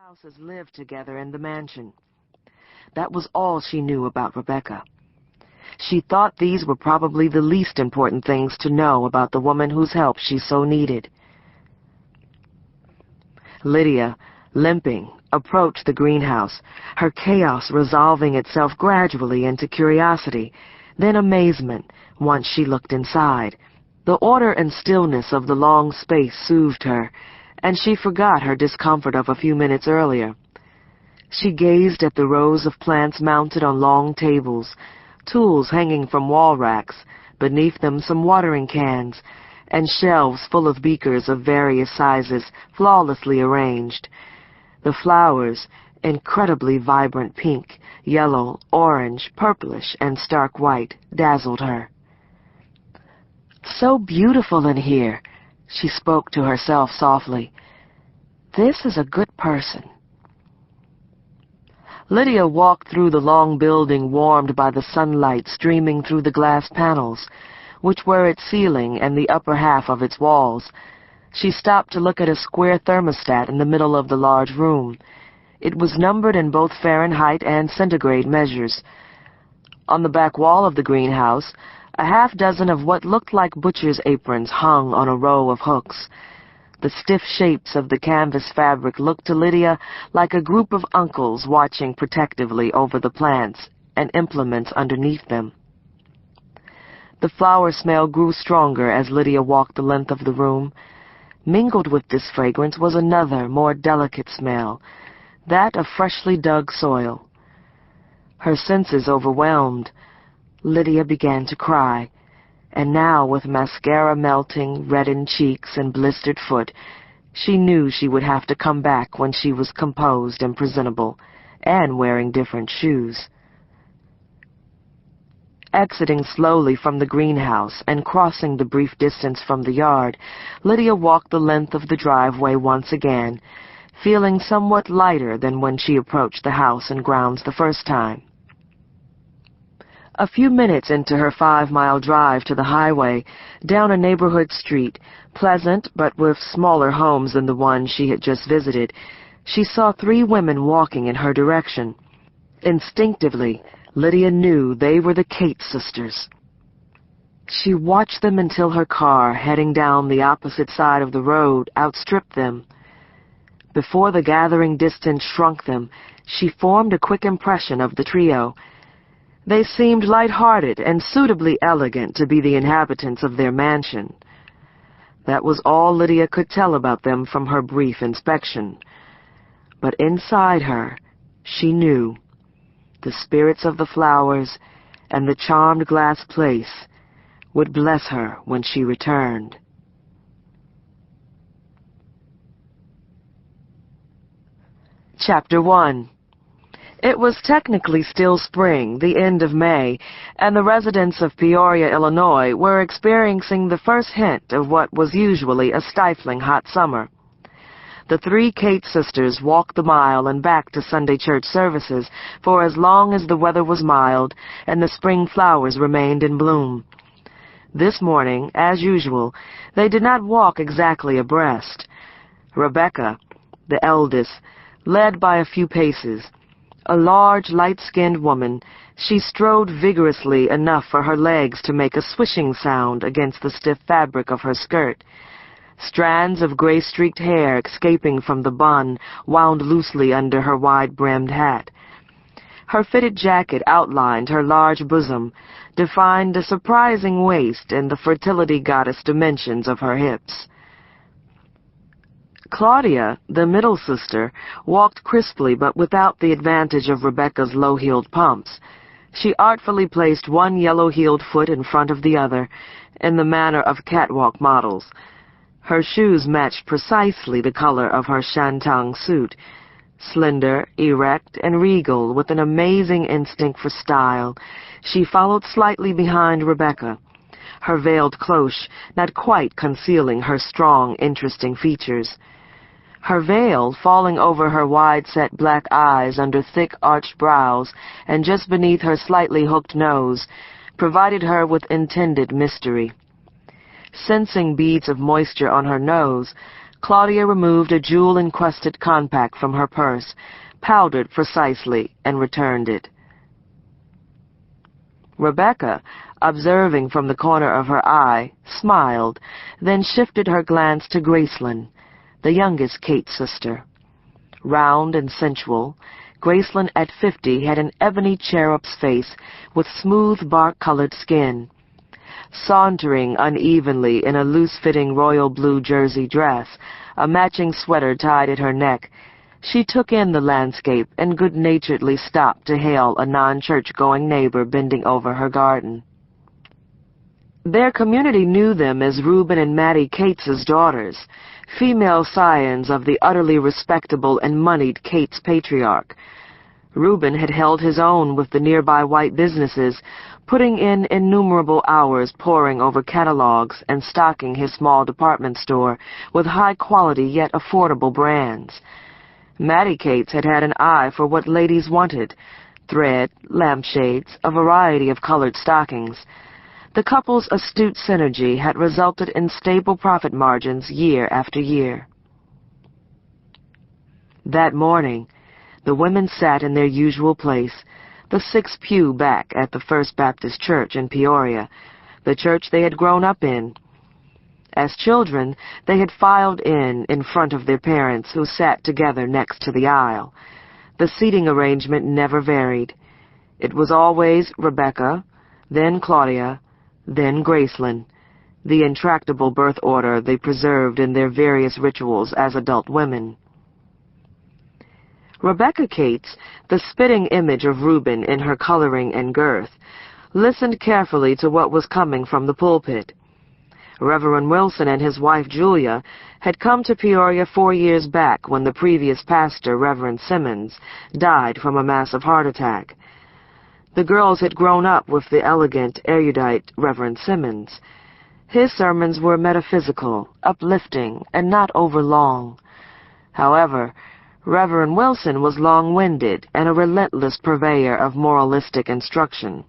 spouses lived together in the mansion. That was all she knew about Rebecca. She thought these were probably the least important things to know about the woman whose help she so needed. Lydia, limping, approached the greenhouse, her chaos resolving itself gradually into curiosity, then amazement once she looked inside. The order and stillness of the long space soothed her, and she forgot her discomfort of a few minutes earlier. She gazed at the rows of plants mounted on long tables, tools hanging from wall racks, beneath them some watering cans, and shelves full of beakers of various sizes, flawlessly arranged. The flowers, incredibly vibrant pink, yellow, orange, purplish, and stark white, dazzled her. "So beautiful in here," she spoke to herself softly. "This is a good person." Lydia walked through the long building warmed by the sunlight streaming through the glass panels, which were its ceiling and the upper half of its walls. She stopped to look at a square thermostat in the middle of the large room. It was numbered in both Fahrenheit and centigrade measures. On the back wall of the greenhouse, a half-dozen of what looked like butcher's aprons hung on a row of hooks. The stiff shapes of the canvas fabric looked to Lydia like a group of uncles watching protectively over the plants and implements underneath them. The flower smell grew stronger as Lydia walked the length of the room. Mingled with this fragrance was another, more delicate smell, that of freshly dug soil. Her senses overwhelmed, Lydia began to cry, and now, with mascara melting, reddened cheeks, and blistered foot, she knew she would have to come back when she was composed and presentable, and wearing different shoes. Exiting slowly from the greenhouse and crossing the brief distance from the yard, Lydia walked the length of the driveway once again, feeling somewhat lighter than when she approached the house and grounds the first time. A few minutes into her 5-mile drive to the highway, down a neighborhood street, pleasant but with smaller homes than the one she had just visited, she saw 3 women walking in her direction. Instinctively, Lydia knew they were the Kate sisters. She watched them until her car, heading down the opposite side of the road, outstripped them. Before the gathering distance shrunk them, she formed a quick impression of the trio. They seemed light-hearted and suitably elegant to be the inhabitants of their mansion. That was all Lydia could tell about them from her brief inspection. But inside her, she knew. The spirits of the flowers and the charmed glass place would bless her when she returned. Chapter 1. It was technically still spring, the end of May, and the residents of Peoria, Illinois, were experiencing the first hint of what was usually a stifling hot summer. The 3 Kate sisters walked the mile and back to Sunday church services for as long as the weather was mild and the spring flowers remained in bloom. This morning, as usual, they did not walk exactly abreast. Rebecca, the eldest, led by a few paces. A large, light-skinned woman, she strode vigorously enough for her legs to make a swishing sound against the stiff fabric of her skirt. Strands of gray-streaked hair escaping from the bun wound loosely under her wide-brimmed hat. Her fitted jacket outlined her large bosom, defined a surprising waist and the fertility goddess dimensions of her hips. Claudia, the middle sister, walked crisply but without the advantage of Rebecca's low-heeled pumps. She artfully placed one yellow-heeled foot in front of the other, in the manner of catwalk models. Her shoes matched precisely the color of her shantung suit, slender, erect, and regal, with an amazing instinct for style. She followed slightly behind Rebecca, her veiled cloche not quite concealing her strong, interesting features. Her veil, falling over her wide-set black eyes under thick arched brows and just beneath her slightly hooked nose, provided her with intended mystery. Sensing beads of moisture on her nose, Claudia removed a jewel-encrusted compact from her purse, powdered precisely, and returned it. Rebecca, observing from the corner of her eye, smiled, then shifted her glance to Gracelyn, the youngest Kate's sister. Round and sensual, Gracelyn at 50 had an ebony cherub's face with smooth bark-colored skin. Sauntering unevenly in a loose-fitting royal blue jersey dress, a matching sweater tied at her neck, she took in the landscape and good-naturedly stopped to hail a non-church-going neighbor bending over her garden. Their community knew them as Reuben and Mattie Cates's daughters, female scions of the utterly respectable and moneyed Cates patriarch. Reuben had held his own with the nearby white businesses, putting in innumerable hours poring over catalogs and stocking his small department store with high-quality yet affordable brands. Mattie Cates had had an eye for what ladies wanted: thread, lampshades, a variety of colored stockings. The couple's astute synergy had resulted in stable profit margins year after year. That morning, the women sat in their usual place, the sixth pew back at the First Baptist Church in Peoria, the church they had grown up in. As children, they had filed in front of their parents, who sat together next to the aisle. The seating arrangement never varied. It was always Rebecca, then Claudia, then Gracelyn, the intractable birth order they preserved in their various rituals as adult women. Rebecca Cates, the spitting image of Reuben in her coloring and girth, listened carefully to what was coming from the pulpit. Reverend Wilson and his wife Julia had come to Peoria 4 years back when the previous pastor, Reverend Simmons, died from a massive heart attack. The girls had grown up with the elegant, erudite Reverend Simmons. His sermons were metaphysical, uplifting, and not overlong. However, Reverend Wilson was long-winded and a relentless purveyor of moralistic instruction.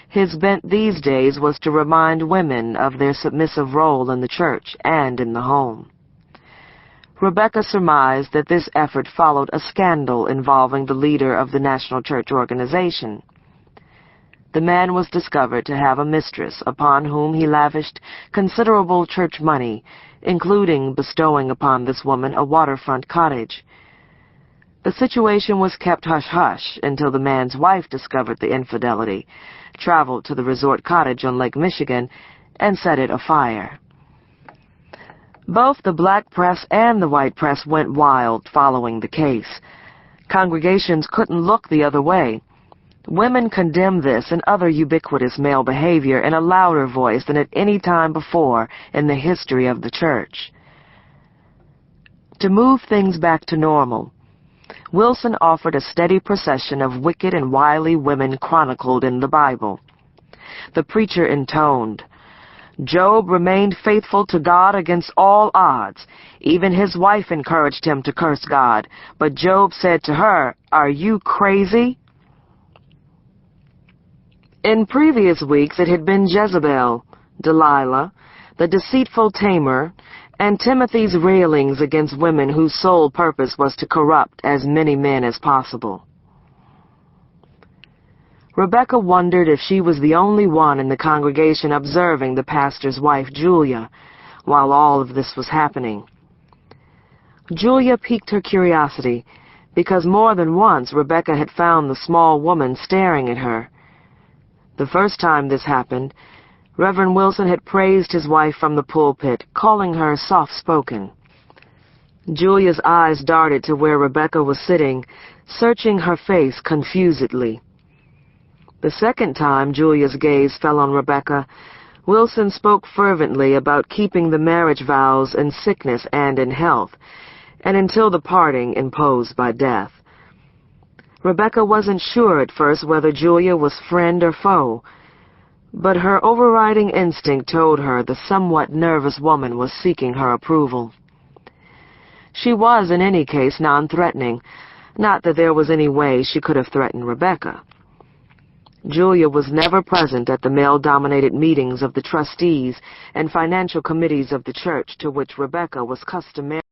His bent these days was to remind women of their submissive role in the church and in the home. Rebecca surmised that this effort followed a scandal involving the leader of the National Church Organization. The man was discovered to have a mistress upon whom he lavished considerable church money, including bestowing upon this woman a waterfront cottage. The situation was kept hush-hush until the man's wife discovered the infidelity, traveled to the resort cottage on Lake Michigan, and set it afire. Both the black press and the white press went wild following the case. Congregations couldn't look the other way. Women condemned this and other ubiquitous male behavior in a louder voice than at any time before in the history of the church. To move things back to normal, Wilson offered a steady procession of wicked and wily women chronicled in the Bible. The preacher intoned, "Job remained faithful to God against all odds. Even his wife encouraged him to curse God, but Job said to her, 'Are you crazy?'" In previous weeks it had been Jezebel, Delilah, the deceitful tamer, and Timothy's railings against women whose sole purpose was to corrupt as many men as possible. Rebecca wondered if she was the only one in the congregation observing the pastor's wife, Julia, while all of this was happening. Julia piqued her curiosity, because more than once Rebecca had found the small woman staring at her. The first time this happened, Reverend Wilson had praised his wife from the pulpit, calling her soft-spoken. Julia's eyes darted to where Rebecca was sitting, searching her face confusedly. The second time Julia's gaze fell on Rebecca, Wilson spoke fervently about keeping the marriage vows in sickness and in health, and until the parting imposed by death. Rebecca wasn't sure at first whether Julia was friend or foe, but her overriding instinct told her the somewhat nervous woman was seeking her approval. She was, in any case, non-threatening, not that there was any way she could have threatened Rebecca. Julia was never present at the male-dominated meetings of the trustees and financial committees of the church to which Rebecca was customary.